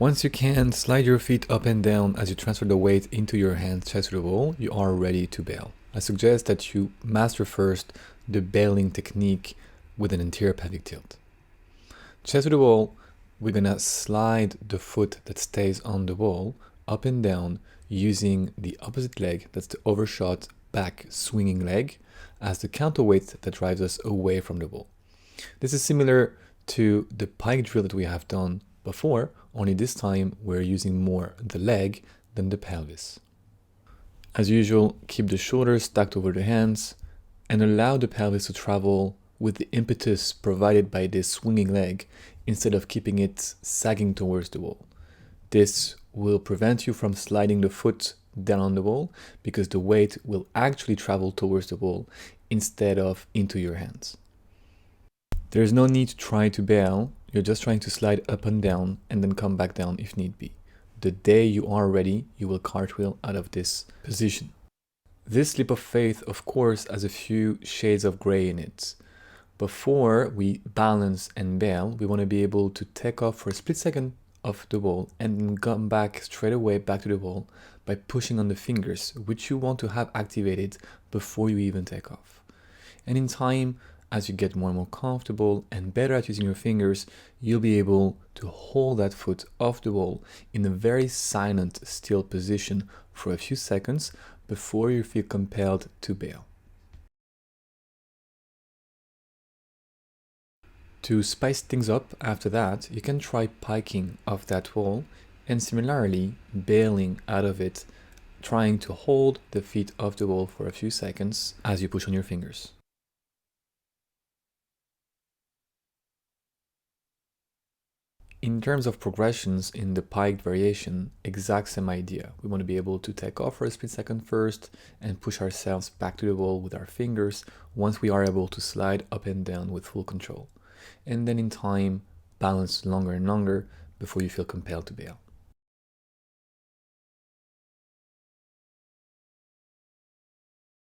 Once you can slide your feet up and down as you transfer the weight into your hands chest to the wall, you are ready to bail. I suggest that you master first the bailing technique with an anterior pelvic tilt. Chest to the wall, we're gonna slide the foot that stays on the wall up and down using the opposite leg, that's the overshot back swinging leg, as the counterweight that drives us away from the wall. This is similar to the pike drill that we have done before, only this time we're using more the leg than the pelvis. As usual, keep the shoulders stacked over the hands and allow the pelvis to travel with the impetus provided by this swinging leg instead of keeping it sagging towards the wall. This will prevent you from sliding the foot down on the wall because the weight will actually travel towards the wall instead of into your hands. There's no need to try to bail, you're just trying to slide up and down and then come back down if need be. The day you are ready, you will cartwheel out of this position. This leap of faith, of course, has a few shades of gray in it. Before we balance and bail, we want to be able to take off for a split second off the wall and then come back straight away back to the wall by pushing on the fingers, which you want to have activated before you even take off. And in time, as you get more and more comfortable and better at using your fingers, you'll be able to hold that foot off the wall in a very silent, still position for a few seconds before you feel compelled to bail. To spice things up after that, you can try piking off that wall and similarly bailing out of it, trying to hold the feet off the wall for a few seconds as you push on your fingers. In terms of progressions in the piked variation, exact same idea. We want to be able to take off for a split second first and push ourselves back to the wall with our fingers once we are able to slide up and down with full control. And then in time, balance longer and longer before you feel compelled to bail.